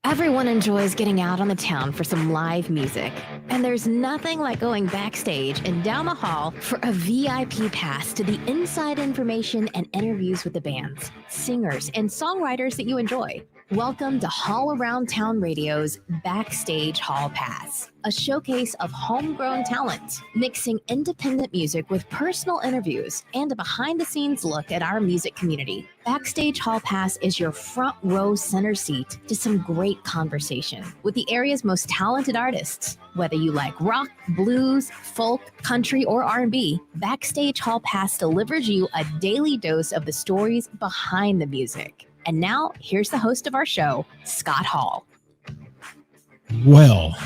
Everyone enjoys getting out on the town for some live music. And there's nothing like going backstage and down the hall for a VIP pass to the inside information and interviews with the bands, singers, and songwriters that you enjoy. Welcome to Hall Around Town Radio's Backstage Hall Pass, a showcase of homegrown talent, mixing independent music with personal interviews and a behind-the-scenes look at our music community. Backstage Hall Pass is your front row center seat to some great conversation with the area's most talented artists. Whether you like rock, blues, folk, country, or R&B, Backstage Hall Pass delivers you a daily dose of the stories behind the music. And now, here's the host of our show, Scott Hall. Well,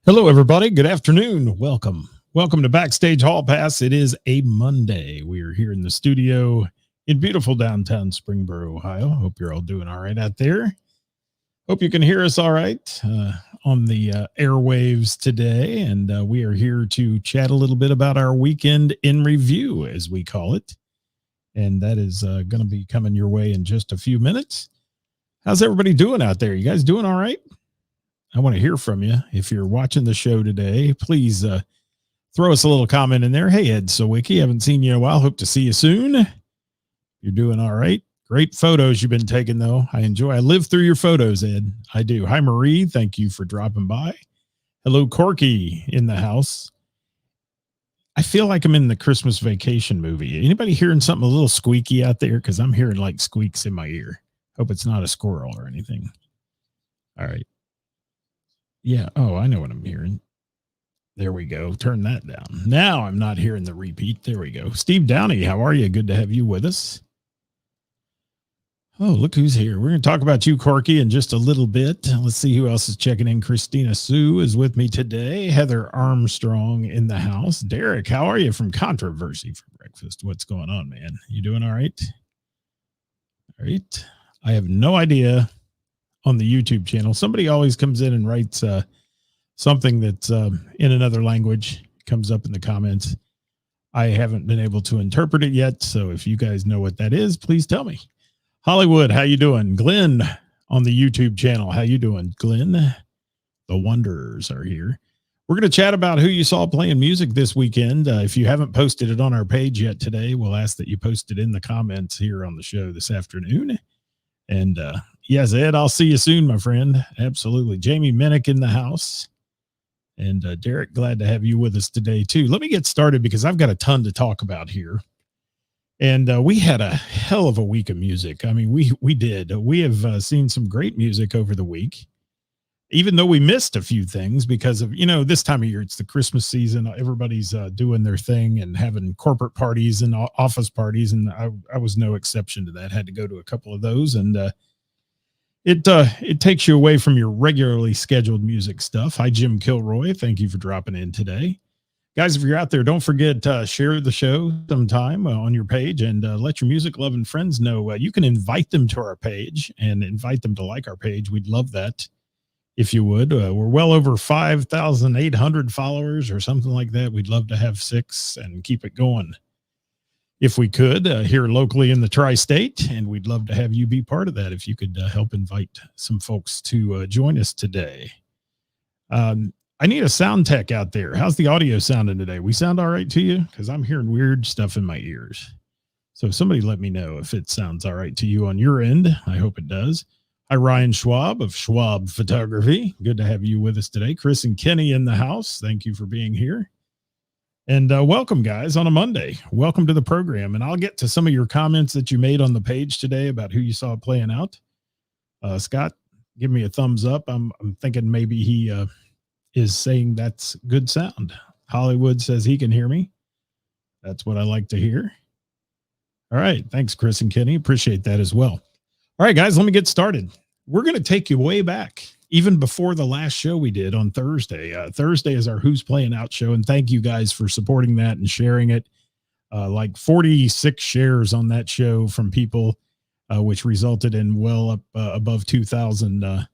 hello, everybody. Good afternoon. Welcome to Backstage Hall Pass. It is a Monday. We are here in the studio in beautiful downtown Springboro, Ohio. Hope you're all doing all right out there. Hope you can hear us all right on the airwaves today. And we are here to chat a little bit about our weekend in review, as we call it. And that is going to be coming your way in just a few minutes. How's everybody doing out there? You guys doing all right? I want to hear from you. If you're watching the show today, please throw us a little comment in there. Hey, Ed Sawicki, haven't seen you in a while. Hope to see you soon. You're doing all right. Great photos you've been taking, though. I live through your photos, Ed. I do. Hi, Marie. Thank you for dropping by. Hello, Corky in the house. I feel like I'm in the Christmas Vacation movie. Anybody hearing something a little squeaky out there? Because I'm hearing like squeaks in my ear. Hope it's not a squirrel or anything. All right. Yeah. Oh, I know what I'm hearing. There we go. Turn that down. Now I'm not hearing the repeat. There we go. Steve Downey, how are you? Good to have you with us. Oh, look who's here. We're going to talk about you, Corky, in just a little bit. Let's see who else is checking in. Christina Sue is with me today. Heather Armstrong in the house. Derek, how are you from Controversy for breakfast? What's going on, man? You doing all right? All right. I have no idea on the YouTube channel. Somebody always comes in and writes something that's in another language, comes up in the comments. I haven't been able to interpret it yet. So if you guys know what that is, please tell me. Hollywood, how you doing? Glenn on the YouTube channel. How you doing, Glenn? The Wanderers are here. We're going to chat about who you saw playing music this weekend. If you haven't posted it on our page yet today, we'll ask that you post it in the comments here on the show this afternoon. And yes, Ed, I'll see you soon, my friend. Absolutely. Jamie Minnick in the house. And Derek, glad to have you with us today, too. Let me get started because I've got a ton to talk about here. And we had a hell of a week of music. I mean, we did. We have seen some great music over the week, even though we missed a few things because of, this time of year, it's the Christmas season. Everybody's doing their thing and having corporate parties and office parties. And I was no exception to that. Had to go to a couple of those. And it takes you away from your regularly scheduled music stuff. Hi, Jim Kilroy. Thank you for dropping in today. Guys, if you're out there, don't forget to share the show sometime on your page and let your music-loving friends know. You can invite them to our page and invite them to like our page. We'd love that if you would. We're well over 5,800 followers or something like that. We'd love to have 6 and keep it going if we could here locally in the tri-state. And we'd love to have you be part of that if you could help invite some folks to join us today. I need a sound tech out there. How's the audio sounding today? We sound all right to you? Because I'm hearing weird stuff in my ears. So somebody let me know if it sounds all right to you on your end. I hope it does. Hi, Ryan Schwab of Schwab Photography. Good to have you with us today. Chris and Kenny in the house. Thank you for being here. And welcome, guys, on a Monday. Welcome to the program. And I'll get to some of your comments that you made on the page today about who you saw playing out. Scott, give me a thumbs up. I'm thinking maybe he... is saying that's good sound. Hollywood says he can hear me. That's what I like to hear. All right. Thanks, Chris and Kenny. Appreciate that as well. All right, guys, let me get started. We're going to take you way back, even before the last show we did on Thursday. Thursday is our Who's Playing Out show, and thank you guys for supporting that and sharing it. Like 46 shares on that show from people, which resulted in well up above 2,000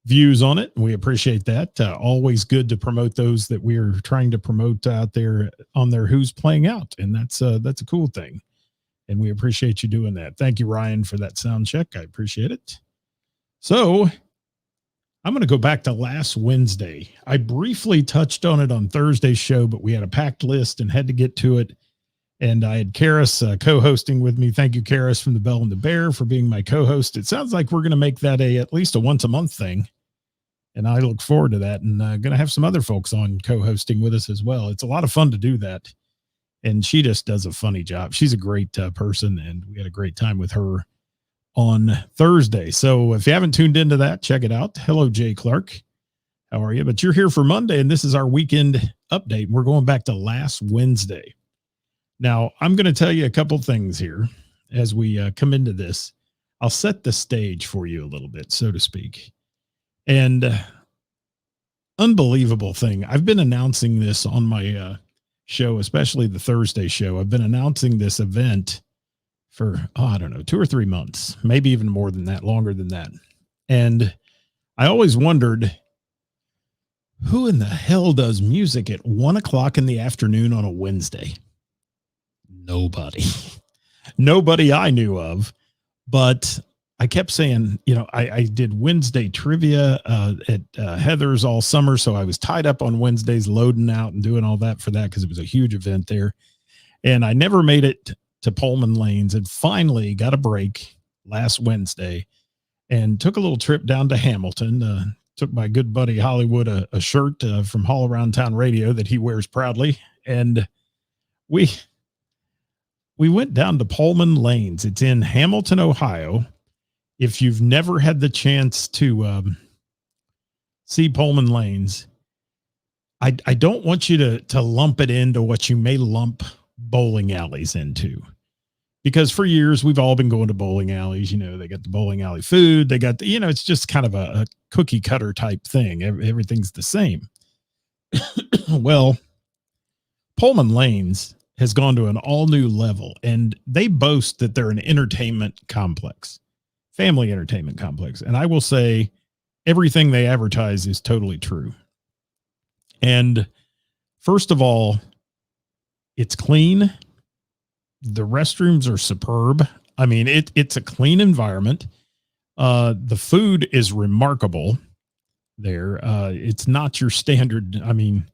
views on it. We appreciate that. Always good to promote those that we're trying to promote out there on their Who's Playing Out. And that's a cool thing. And we appreciate you doing that. Thank you, Ryan, for that sound check. I appreciate it. So I'm going to go back to last Wednesday. I briefly touched on it on Thursday's show, but we had a packed list and had to get to it. And I had Karis co-hosting with me. Thank you, Karis from the Bell and the Bear, for being my co-host. It sounds like we're going to make that at least a once a month thing. And I look forward to that. And going to have some other folks on co-hosting with us as well. It's a lot of fun to do that. And she just does a funny job. She's a great person. And we had a great time with her on Thursday. So if you haven't tuned into that, check it out. Hello, Jay Clark. How are you? But you're here for Monday, and this is our weekend update. We're going back to last Wednesday. Now, I'm going to tell you a couple things here as we come into this. I'll set the stage for you a little bit, so to speak. And unbelievable thing. I've been announcing this on my show, especially the Thursday show. I've been announcing this event for, I don't know, 2 or 3 months, maybe even more than that, longer than that. And I always wondered, who in the hell does music at 1 o'clock in the afternoon on a Wednesday? Nobody I knew of, but I kept saying, I did Wednesday trivia at Heather's all summer. So I was tied up on Wednesdays, loading out and doing all that for that, because it was a huge event there. And I never made it to Pullman Lanes, and finally got a break last Wednesday and took a little trip down to Hamilton. Took my good buddy Hollywood a shirt from All Around Town Radio that he wears proudly. And we went down to Pullman Lanes. It's in Hamilton, Ohio. If you've never had the chance to see Pullman Lanes, I don't want you to lump it into what you may lump bowling alleys into, because for years we've all been going to bowling alleys. They got the bowling alley food. They got it's just kind of a cookie cutter type thing. Everything's the same. Well, Pullman Lanes has gone to an all new level, and they boast that they're an entertainment complex, family entertainment complex. And I will say everything they advertise is totally true. And first of all, it's clean. The restrooms are superb. I mean, it's a clean environment. The food is remarkable there. It's not your standard. I mean,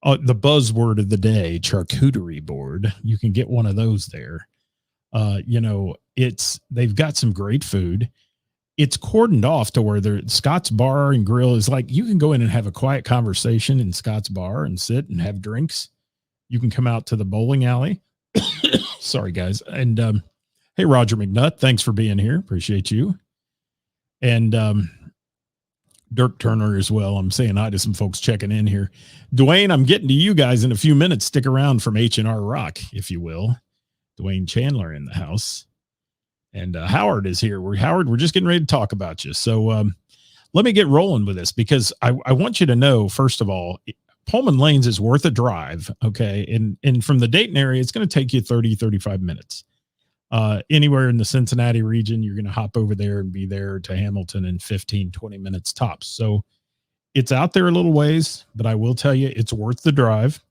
the buzzword of the day, charcuterie board. You can get one of those there. They've got some great food. It's cordoned off to where Scott's Bar and Grill is like, you can go in and have a quiet conversation in Scott's Bar and sit and have drinks. You can come out to the bowling alley. Sorry, guys. And hey, Roger McNutt, thanks for being here. Appreciate you. And Dirk Turner as well. I'm saying hi to some folks checking in here. Dwayne, I'm getting to you guys in a few minutes. Stick around from H&R Rock, if you will. Dwayne Chandler in the house. And Howard is here. Howard, we're just getting ready to talk about you. So let me get rolling with this, because I want you to know, first of all, Pullman Lanes is worth a drive. Okay. And from the Dayton area, it's going to take you 30, 35 minutes. Anywhere in the Cincinnati region, you're going to hop over there and be there to Hamilton in 15, 20 minutes tops. So it's out there a little ways, but I will tell you, it's worth the drive.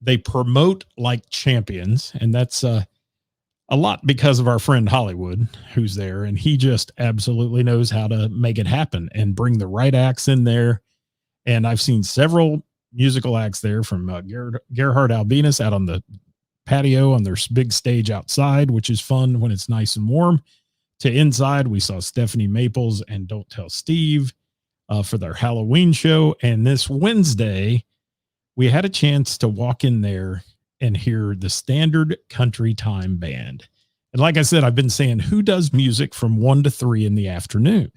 They promote like champions, and that's a lot because of our friend Hollywood, who's there, and he just absolutely knows how to make it happen and bring the right acts in there. And I've seen several musical acts there, from Gerhard Albinus out on the patio on their big stage outside, which is fun when it's nice and warm, to inside. We saw Stephanie Maples and Don't Tell Steve for their Halloween show. And this Wednesday, we had a chance to walk in there and hear the Standard Country Time Band. And like I said, I've been saying, who does music from 1 to 3 in the afternoon?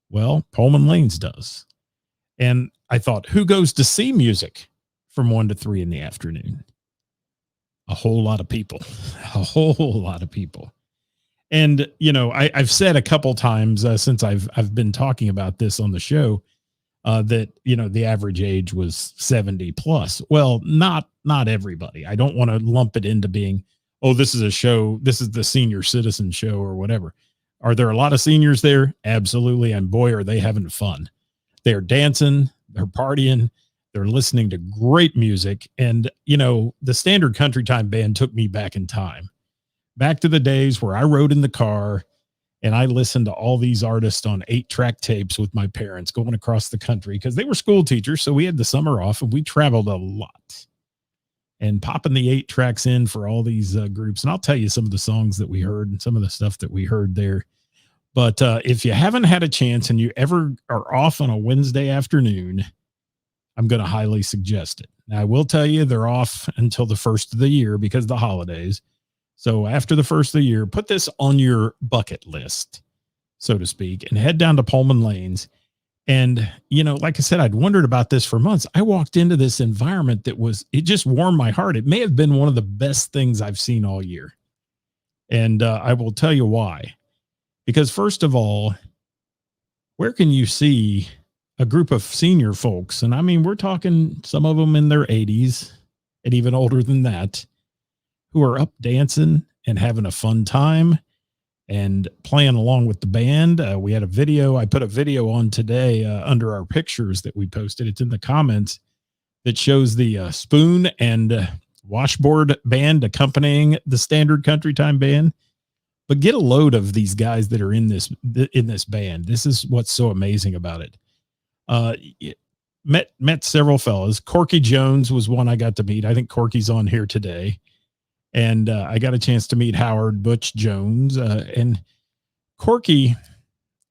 Well, Pullman Lanes does. And I thought, who goes to see music from 1 to 3 in the afternoon? A whole lot of people. A whole lot of people. And, I've said a couple times since I've been talking about this on the show that, the average age was 70 plus. Well, not everybody. I don't want to lump it into being, oh, this is a show. This is the senior citizen show or whatever. Are there a lot of seniors there? Absolutely. And boy, are they having fun. They're dancing, they're partying, they're listening to great music. And, the Standard Country Time Band took me back in time, back to the days where I rode in the car And I listened to all these artists on 8-track tapes with my parents going across the country because they were school teachers. So we had the summer off and we traveled a lot and popping the 8 tracks in for all these groups. And I'll tell you some of the songs that we heard and some of the stuff that we heard there. But if you haven't had a chance and you ever are off on a Wednesday afternoon, I'm going to highly suggest it. Now, I will tell you they're off until the first of the year because of the holidays. So after the first of the year, put this on your bucket list, so to speak, and head down to Pullman Lanes. And, like I said, I'd wondered about this for months. I walked into this environment it just warmed my heart. It may have been one of the best things I've seen all year. And I will tell you why. Because first of all, where can you see a group of senior folks? And I mean, we're talking some of them in their 80s and even older than that, who are up dancing and having a fun time and playing along with the band. We had a video. I put a video on today under our pictures that we posted. It's in the comments that shows the spoon and washboard band accompanying the standard country time band. But get a load of these guys that are in this band. This is what's so amazing about it. Met several fellas. Corky Jones was one I got to meet. I think Corky's on here today. And I got a chance to meet Howard Butch Jones. And Corky,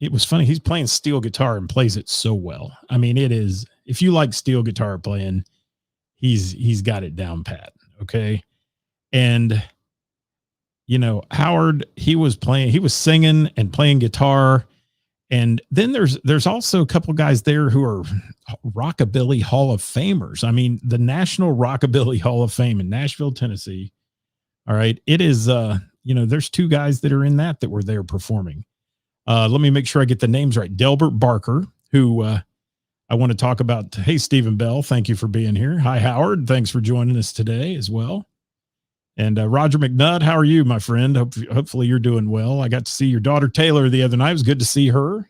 it was funny. He's playing steel guitar and plays it so well. I mean, it is, if you like steel guitar playing, he's got it down pat. Okay. And, Howard, he was singing and playing guitar. And then there's also a couple guys there who are Rockabilly Hall of Famers. I mean, the National Rockabilly Hall of Fame in Nashville, Tennessee. All right. It is, there's 2 guys that are in that were there performing. Let me make sure I get the names right. Delbert Barker, who I want to talk about. Hey, Stephen Bell, thank you for being here. Hi, Howard. Thanks for joining us today as well. And Roger McNutt, how are you, my friend? Hopefully you're doing well. I got to see your daughter Taylor the other night. It was good to see her.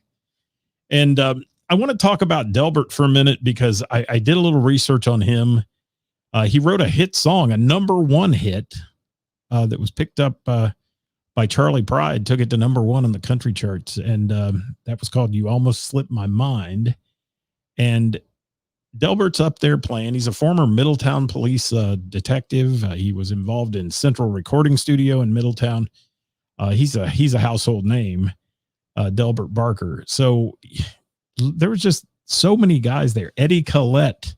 And I want to talk about Delbert for a minute because I did a little research on him. He wrote a hit song, a #1 hit that was picked up by Charlie Pride, took it to #1 on the country charts. And that was called You Almost Slipped My Mind. And Delbert's up there playing. He's a former Middletown police detective. He was involved in Central Recording Studio in Middletown. He's a household name, Delbert Barker. So there was just so many guys there. Eddie Collette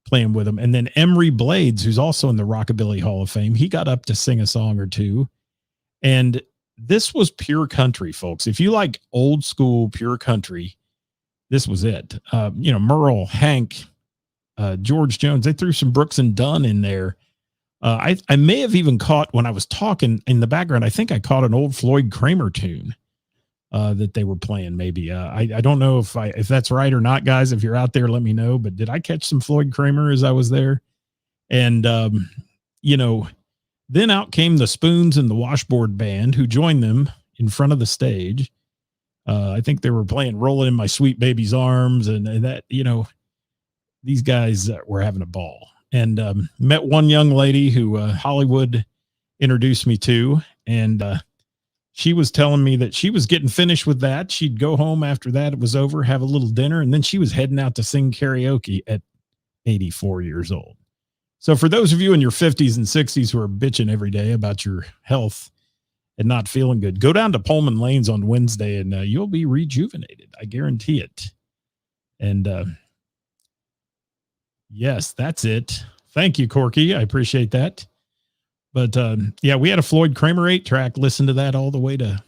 playing with him. And then Emery Blades, who's also in the Rockabilly Hall of Fame. He got up to sing a song or two. And this was pure country, folks. If you like old school pure country, this was it. Merle, Hank, George Jones, they threw some Brooks and Dunn in there. I may have even caught, when I was talking in the background, I think I caught an old Floyd Kramer tune that they were playing. Maybe I don't know if that's right or not, guys. If you're out there, let me know. But did I catch some Floyd Kramer as I was there? And then out came the Spoons and the Washboard Band, who joined them in front of the stage. I think they were playing "Rolling in My Sweet Baby's Arms," and that, these guys were having a ball. And met one young lady who Hollywood introduced me to, and she was telling me that she was getting finished with that. She'd go home after that, it was over, have a little dinner, and then she was heading out to sing karaoke at 84 years old. So for those of you in your 50s and 60s who are bitching every day about your health and not feeling good, go down to Pullman Lanes on Wednesday and you'll be rejuvenated. I guarantee it. And yes, that's it. Thank you, Corky. I appreciate that. But we had a Floyd Kramer 8-track. Listen to that all the way to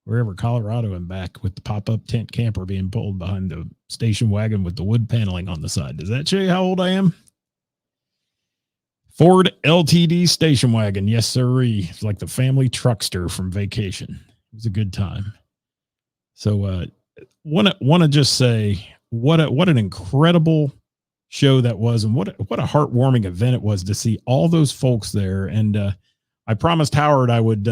wherever, Colorado and back, with the pop-up tent camper being pulled behind the station wagon with the wood paneling on the side. Does that show you how old I am? Ford LTD station wagon. Yes, sirree. It's like the family truckster from Vacation. It was a good time. So want to just say what an incredible show that was, and what a heartwarming event it was to see all those folks there. And I promised Howard I would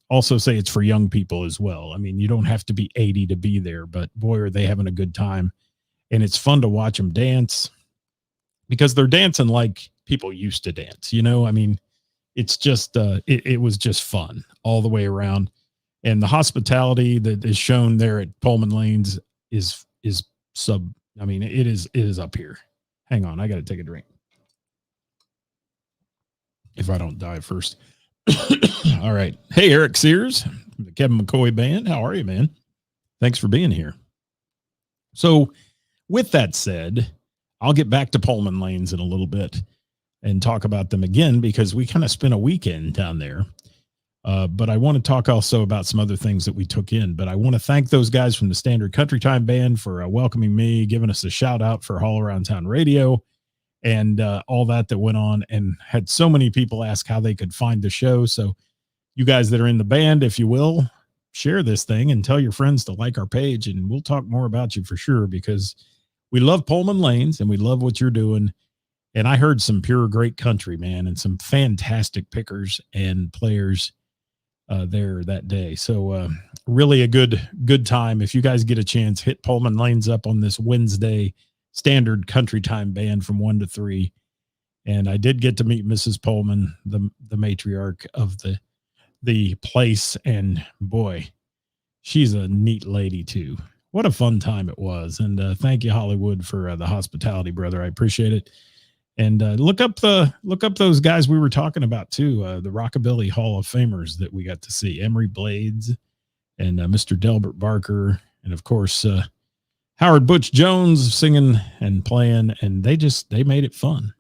also say it's for young people as well. I mean, you don't have to be 80 to be there, but boy, are they having a good time. And it's fun to watch them dance, because they're dancing like people used to dance. I mean, it's just, it was just fun all the way around. And the hospitality that is shown there at Pullman Lanes is I mean, it is up here. Hang on, I got to take a drink. If I don't die first. All right. Hey, Eric Sears, the Kevin McCoy Band. How are you, man? Thanks for being here. So, with that said, I'll get back to Pullman Lanes in a little bit and talk about them again because we kind of spent a weekend down there. But I want to talk also about some other things that we took in. But I want to thank those guys from the Standard Country Time Band for welcoming me, giving us a shout out for All Around Town Radio and all that went on, and had so many people ask how they could find the show. So you guys that are in the band, if you will, share this thing and tell your friends to like our page, and we'll talk more about you for sure, because we love Pullman Lanes and we love what you're doing. And I heard some pure great country, man, and some fantastic pickers and players there that day. So really a good time. If you guys get a chance, hit Pullman Lanes up on this Wednesday. Standard Country Time Band from 1 to 3. And I did get to meet Mrs. Pullman, the matriarch of the place. And boy, she's a neat lady too. What a fun time it was. And thank you, Hollywood, for the hospitality, brother. I appreciate it. And look up those guys we were talking about too, the Rockabilly Hall of Famers that we got to see, Emery Blades and Mr. Delbert Barker. And of course, Howard Butch Jones singing and playing, and they made it fun.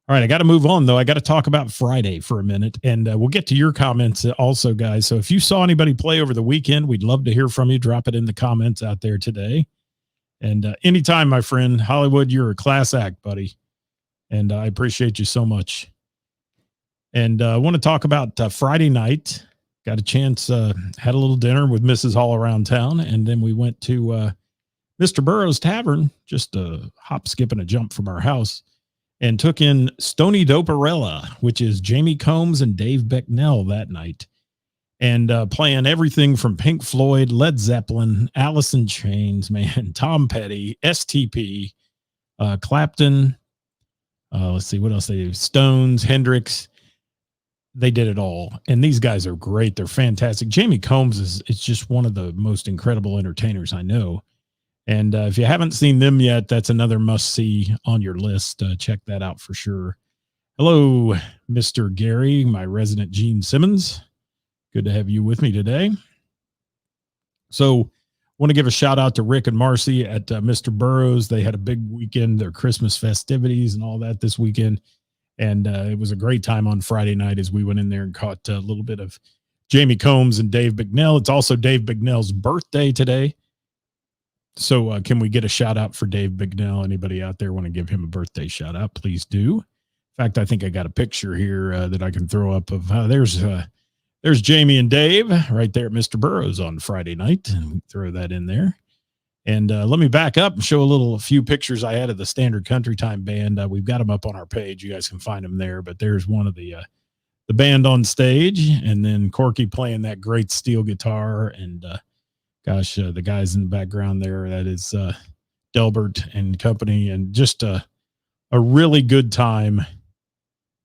All right, I got to move on, though. I got to talk about Friday for a minute, and we'll get to your comments also, guys. So if you saw anybody play over the weekend, we'd love to hear from you. Drop it in the comments out there today. And anytime, my friend, Hollywood, you're a class act, buddy, and I appreciate you so much. And I want to talk about Friday night. Got a chance, had a little dinner with Mrs. All Around Town, and then we went to Mr. Burroughs Tavern, just a hop, skip, and a jump from our house, and took in Stony Doparella, which is Jamie Combs and Dave Becknell that night, and playing everything from Pink Floyd, Led Zeppelin, Alice in Chains, man, Tom Petty, STP, Clapton. Let's see what else they do. Stones, Hendrix. They did it all, and these guys are great. They're fantastic. Jamie Combs is just one of the most incredible entertainers I know. And if you haven't seen them yet, that's another must-see on your list. Check that out for sure. Hello, Mr. Gary, my resident Gene Simmons. Good to have you with me today. So want to give a shout out to Rick and Marcy at Mr. Burroughs. They had a big weekend, their Christmas festivities and all that this weekend. And it was a great time on Friday night as we went in there and caught a little bit of Jamie Combs and Dave Bignell. It's also Dave Bignell's birthday today. So can we get a shout out for Dave Bignell? Anybody out there want to give him a birthday shout out? Please do. In fact, I think I got a picture here that I can throw up of there's Jamie and Dave right there at Mr. Burroughs on Friday night. And we throw that in there. And let me back up and show a few pictures I had of the Standard Country Time Band. We've got them up on our page. You guys can find them there. But there's one of the band on stage, and then Corky playing that great steel guitar, and gosh, the guys in the background there, that is Delbert and company, and just a really good time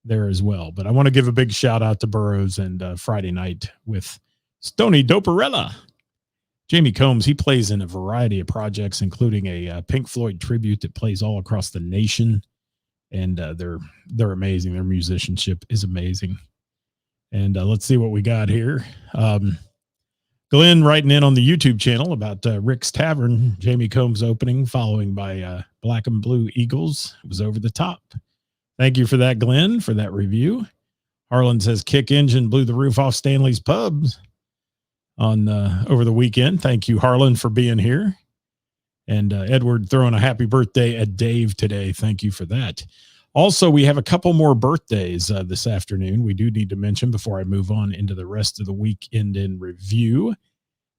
there as well. But I want to give a big shout out to Burroughs and Friday night with Stony Doparella. Jamie Combs, he plays in a variety of projects, including a Pink Floyd tribute that plays all across the nation. And they're amazing. Their musicianship is amazing. And let's see what we got here. Glenn writing in on the YouTube channel about Rick's Tavern, Jamie Combs opening, following by Black and Blue Eagles. It was over the top. Thank you for that, Glenn, for that review. Harlan says Kick Engine blew the roof off Stanley's Pubs on over the weekend. Thank you, Harlan, for being here. And Edward throwing a happy birthday at Dave today. Thank you for that. Also, we have a couple more birthdays this afternoon. We do need to mention before I move on into the rest of the weekend in review.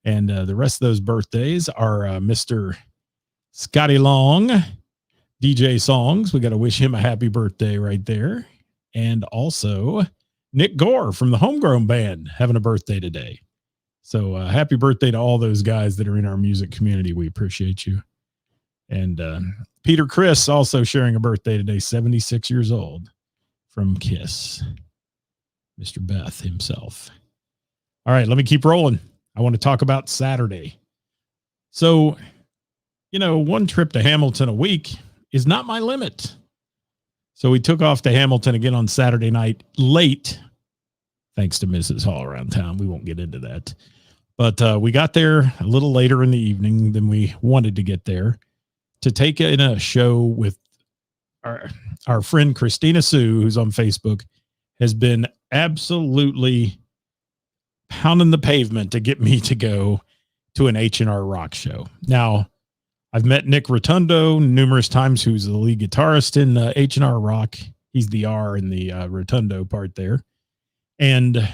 And the rest of those birthdays are Mr. Scotty Long, DJ Songs. We got to wish him a happy birthday right there. And also Nick Gore from the Homegrown Band having a birthday today. So happy birthday to all those guys that are in our music community. We appreciate you. And Peter Chris also sharing a birthday today, 76 years old, from KISS, Mr. Beth himself. All right, let me keep rolling. I want to talk about Saturday. So, one trip to Hamilton a week is not my limit. So we took off to Hamilton again on Saturday night late, thanks to Mrs. Hall around town. We won't get into that. But we got there a little later in the evening than we wanted to get there to take in a show with our friend Christina Sue, who's on Facebook, has been absolutely pounding the pavement to get me to go to an H&R Rock show. Now, I've met Nick Rotundo numerous times, who's the lead guitarist in H&R Rock. He's the R in the Rotundo part there. And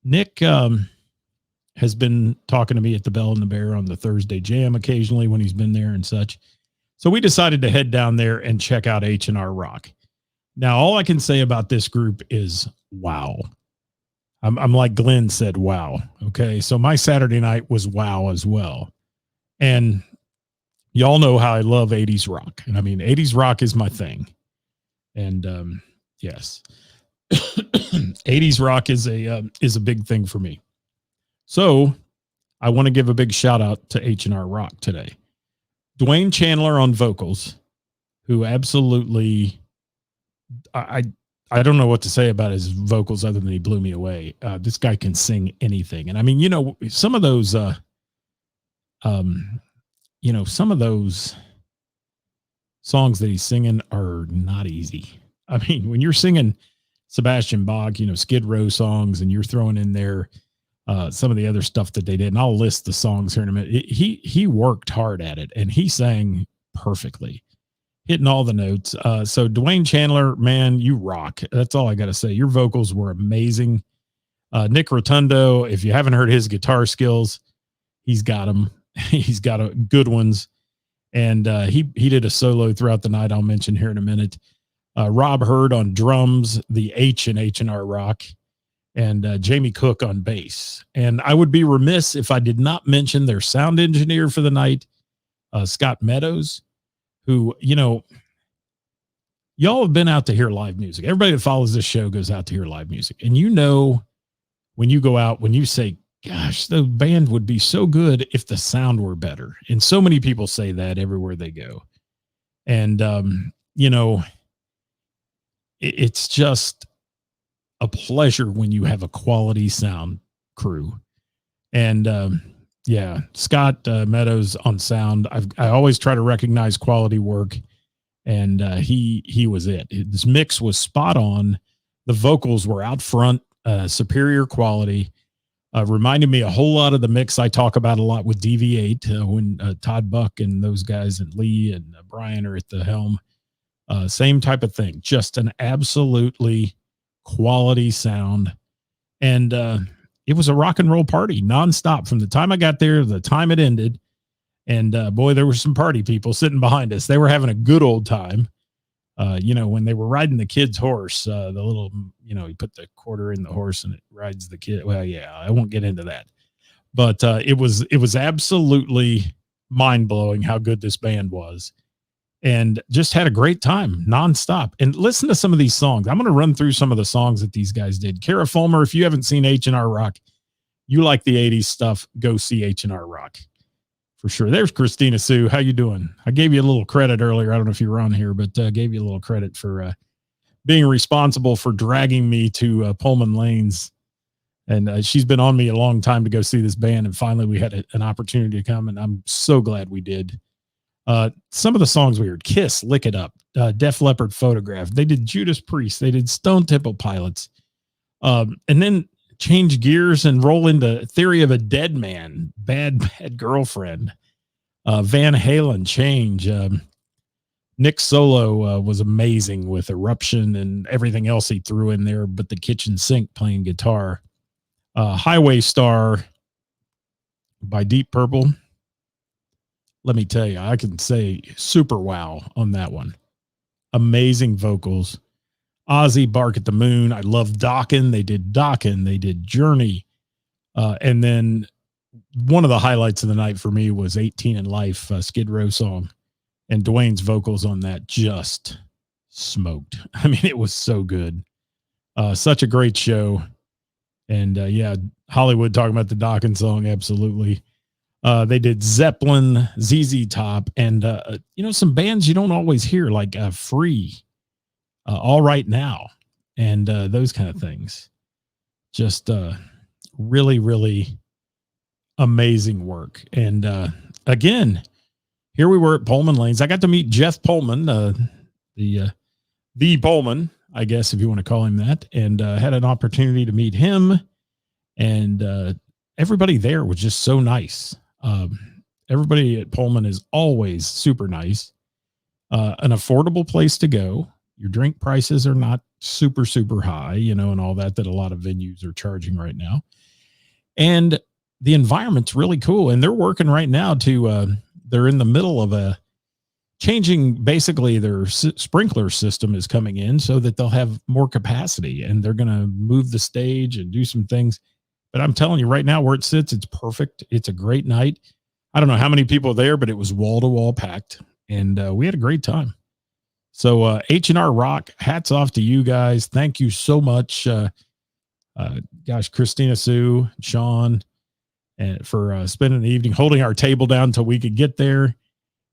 Nick has been talking to me at the Bell and the Bear on the Thursday Jam occasionally when he's been there and such. So we decided to head down there and check out H&R Rock. Now, all I can say about this group is wow. I'm like Glenn said, wow. Okay. So my Saturday night was wow as well. And y'all know how I love 80s rock. And I mean, 80s rock is my thing. And yes, 80s rock is a big thing for me. So I want to give a big shout out to H&R Rock today. Dwayne Chandler on vocals, who absolutely, I don't know what to say about his vocals other than he blew me away. This guy can sing anything. And I mean, some of those, some of those songs that he's singing are not easy. I mean, when you're singing Sebastian Bach, Skid Row songs, and you're throwing in there some of the other stuff that they did, and I'll list the songs here in a minute. He worked hard at it, and he sang perfectly, hitting all the notes. So Dwayne Chandler, man, you rock. That's all I got to say. Your vocals were amazing. Nick Rotundo, if you haven't heard his guitar skills, he's got them. He's got good ones. And he did a solo throughout the night I'll mention here in a minute. Rob Hurd on drums, the H in H&R Rock, and Jamie Cook on bass. And I would be remiss if I did not mention their sound engineer for the night, Scott Meadows, who, y'all have been out to hear live music. Everybody that follows this show goes out to hear live music. And when you go out, when you say, gosh, the band would be so good if the sound were better. And so many people say that everywhere they go. And, it's just a pleasure when you have a quality sound crew. And, Scott Meadows on sound. I always try to recognize quality work, and he was it. His mix was spot on. The vocals were out front, superior quality. Reminded me a whole lot of the mix I talk about a lot with DV8 when Todd Buck and those guys and Lee and Brian are at the helm. Same type of thing. Just an absolutely quality sound. And it was a rock and roll party nonstop from the time I got there to the time it ended. And boy, there were some party people sitting behind us. They were having a good old time. When they were riding the kid's horse, the little, you put the quarter in the horse and it rides the kid. Well, yeah, I won't get into that, but it was absolutely mind blowing how good this band was, and just had a great time nonstop. And listen to some of these songs. I'm going to run through some of the songs that these guys did. Kara Fulmer, if you haven't seen H&R Rock, you like the 80s stuff, go see H&R Rock. For sure. There's Christina Sue. How you doing? I gave you a little credit earlier. I don't know if you were on here, but gave you a little credit for being responsible for dragging me to Pullman Lanes. And she's been on me a long time to go see this band. And finally we had an opportunity to come, and I'm so glad we did. Some of the songs we heard: Kiss, Lick It Up, Def Leppard, Photograph. They did Judas Priest. They did Stone Temple Pilots. And then change gears and roll into Theory of a Dead Man, Bad Girlfriend, Van Halen, Change. Nick's solo was amazing with Eruption and everything else he threw in there, but the kitchen sink playing guitar. Highway Star by Deep Purple. Let me tell you, I can say super wow on that one. Amazing vocals. Ozzy, Bark at the Moon. I love Dokken. They did Dokken. They did Journey. And then one of the highlights of the night for me was 18 in Life, Skid Row song. And Dwayne's vocals on that just smoked. I mean, it was so good. Such a great show. And yeah, Hollywood talking about the Dokken song. Absolutely. They did Zeppelin, ZZ Top, and some bands you don't always hear, like Free, All Right Now, and those kind of things. Just really, really amazing work. And again, here we were at Pullman Lanes. I got to meet Jeff Pullman, the Pullman, I guess, if you want to call him that, and had an opportunity to meet him. And everybody there was just so nice. Everybody at Pullman is always super nice. An affordable place to go. Your drink prices are not super, super high, and all that a lot of venues are charging right now. And the environment's really cool. And they're working right now they're in the middle of changing, basically their sprinkler system is coming in so that they'll have more capacity, and they're going to move the stage and do some things. But I'm telling you right now, where it sits, it's perfect. It's a great night. I don't know how many people there, but it was wall to wall packed, and we had a great time. So H&R Rock, hats off to you guys. Thank you so much. Gosh, Christina Sue, Sean, and for spending the evening holding our table down until we could get there.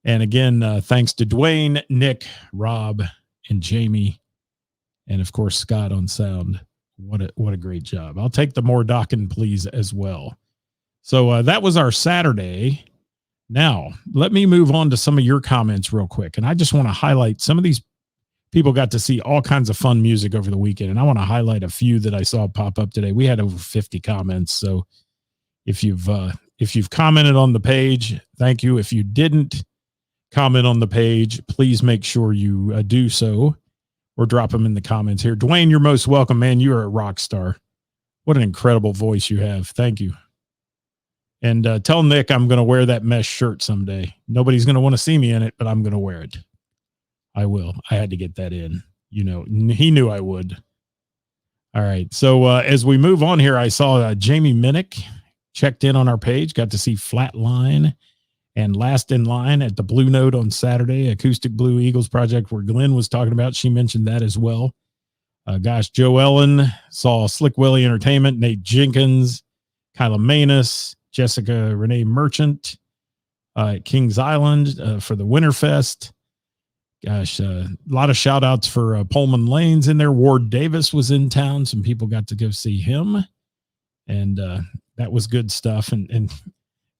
And again, thanks to Dwayne, Nick, Rob, and Jamie, and of course Scott on sound. What a great job. I'll take the more Dokken, please, as well. So that was our Saturday. Now, let me move on to some of your comments real quick. And I just want to highlight some of these people got to see all kinds of fun music over the weekend. And I want to highlight a few that I saw pop up today. We had over 50 comments. So if you've commented on the page, thank you. If you didn't comment on the page, please make sure you do so, or drop them in the comments here. Dwayne, you're most welcome, man. You are a rock star. What an incredible voice you have. Thank you. And tell Nick I'm going to wear that mesh shirt someday. Nobody's going to want to see me in it, but I'm going to wear it. I will. I had to get that in. He knew I would. All right. So as we move on here, I saw Jamie Minnick checked in on our page, got to see Flatline and Last in Line at the Blue Note on Saturday, Acoustic Blue Eagles project where Glenn was talking about. She mentioned that as well. Gosh, Joe Ellen saw Slick Willie Entertainment, Nate Jenkins, Kyla Manus, Jessica Renee Merchant at Kings Island for the Winterfest. Gosh, a lot of shout outs for Pullman Lanes in there. Ward Davis was in town. Some people got to go see him, and that was good stuff. And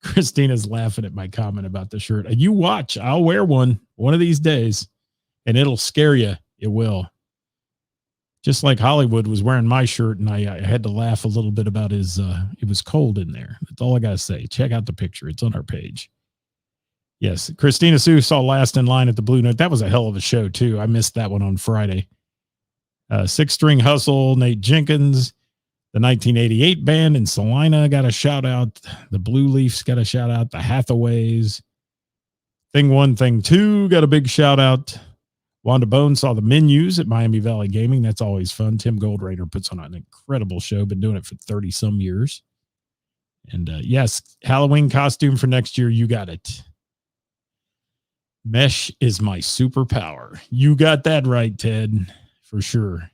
Christina's laughing at my comment about the shirt. You watch, I'll wear one of these days, and it'll scare you. It will. Just like Hollywood was wearing my shirt, and I had to laugh a little bit about his, it was cold in there. That's all I got to say. Check out the picture. It's on our page. Yes, Christina Sue saw Last in Line at the Blue Note. That was a hell of a show, too. I missed that one on Friday. Six String Hustle, Nate Jenkins, the 1988 band in Salina got a shout out. The Blue Leafs got a shout out. The Hathaways. Thing One, Thing Two got a big shout out. Wanda Bone saw the Menus at Miami Valley Gaming. That's always fun. Tim Goldrader puts on an incredible show. Been doing it for 30 some years. And yes, Halloween costume for next year. You got it. Mesh is my superpower. You got that right, Ted, for sure.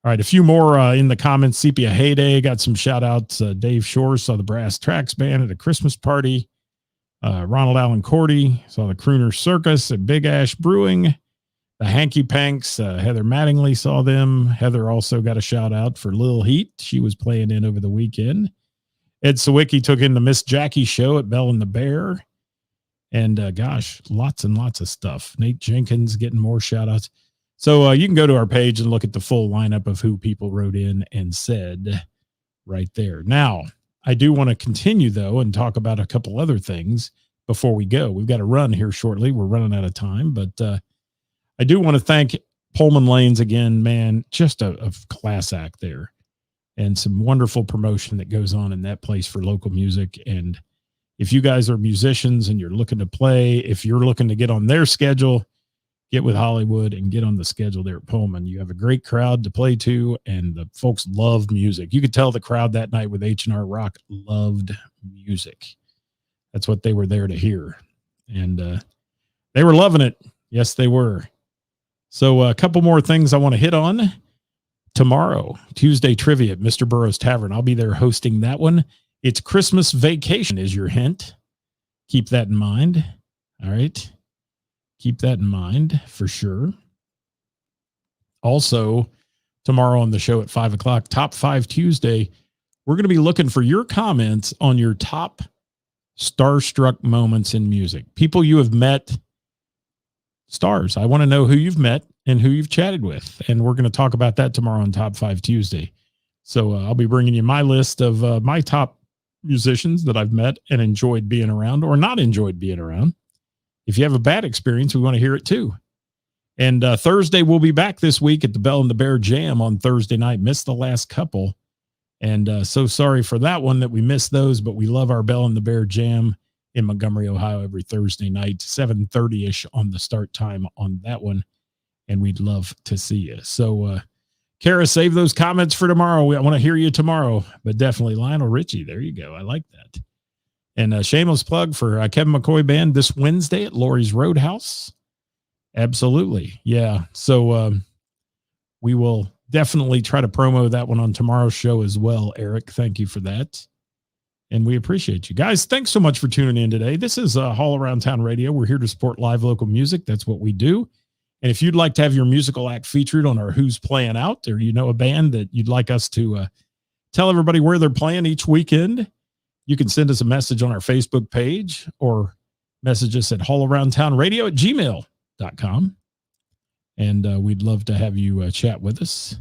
All right, a few more in the comments. Sepia Heyday got some shout outs. Dave Shore saw the Brass Tracks Band at a Christmas party. Ronald Allen Cordy saw the Crooner Circus at Big Ash Brewing. The Hanky Panks, Heather Mattingly saw them. Heather also got a shout out for Lil Heat. She was playing in over the weekend. Ed Sawicki took in the Miss Jackie show at Bell and the Bear. And gosh, lots and lots of stuff. Nate Jenkins getting more shout outs. So you can go to our page and look at the full lineup of who people wrote in and said right there. Now, I do want to continue, though, and talk about a couple other things before we go. We've got to run here shortly. We're running out of time, but I do want to thank Pullman Lanes again, man. Just a class act there, and some wonderful promotion that goes on in that place for local music. And if you guys are musicians and you're looking to play, if you're looking to get on their schedule, get with Hollywood and get on the schedule there at Pullman. You have a great crowd to play to, and the folks love music. You could tell the crowd that night with H&R Rock loved music. That's what they were there to hear. And they were loving it. Yes, they were. So a couple more things I want to hit on. tomorrow, Tuesday trivia at Mr. Burroughs Tavern. I'll be there hosting that one. It's Christmas vacation is your hint. Keep that in mind. All right. Keep that in mind for sure. Also, tomorrow on the show at 5 o'clock, Top 5 Tuesday, we're going to be looking for your comments on your top starstruck moments in music. People you have met, stars. I want to know who you've met and who you've chatted with. And we're going to talk about that tomorrow on Top 5 Tuesday. So I'll be bringing you my list of my top musicians that I've met and enjoyed being around or not enjoyed being around. If you have a bad experience, we want to hear it too. And Thursday, we'll be back this week at the Bell and the Bear Jam on Thursday night. Missed the last couple. And so sorry for that one that we missed those, but we love our Bell and the Bear Jam in Montgomery, Ohio every Thursday night, 7:30-ish on the start time on that one. And we'd love to see you. So, Kara, save those comments for tomorrow. I want to hear you tomorrow, but definitely Lionel Richie. There you go. I like that. And a shameless plug for Kevin McCoy Band this Wednesday at Laurie's Roadhouse. Absolutely. Yeah. So we will definitely try to promo that one on tomorrow's show as well, Eric. Thank you for that. And we appreciate you guys. Thanks so much for tuning in today. This is All Around Town Radio. We're here to support live local music. That's what we do. And if you'd like to have your musical act featured on our Who's Playing Out, or you know a band that you'd like us to tell everybody where they're playing each weekend, you can send us a message on our Facebook page or message us at allaroundtownradio@gmail.com. And we'd love to have you chat with us.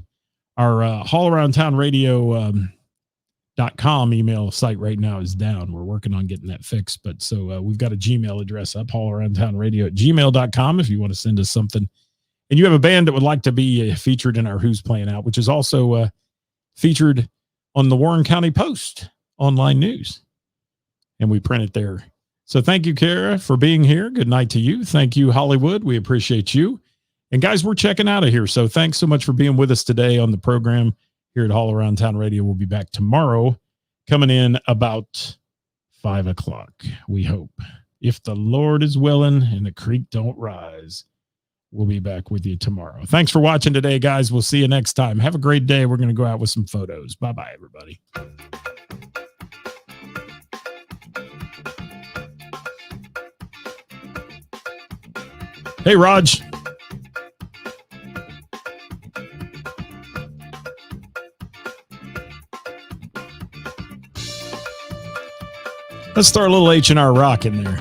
Our allaroundtownradio.com email site right now is down. We're working on getting that fixed. But so we've got a Gmail address up, allaroundtownradio@gmail.com, if you want to send us something. And you have a band that would like to be featured in our Who's Playing Out, which is also featured on the Warren County Post online news. And we print it there. So thank you, Kara, for being here. Good night to you. Thank you, Hollywood. We appreciate you. And guys, we're checking out of here. So thanks so much for being with us today on the program here at All Around Town Radio. We'll be back tomorrow, coming in about 5 o'clock. We hope, if the Lord is willing and the creek don't rise, we'll be back with you tomorrow. Thanks for watching today, guys. We'll see you next time. Have a great day. We're going to go out with some photos. Bye-bye, everybody. Hey, Raj. Let's throw a little H&R Rock in there.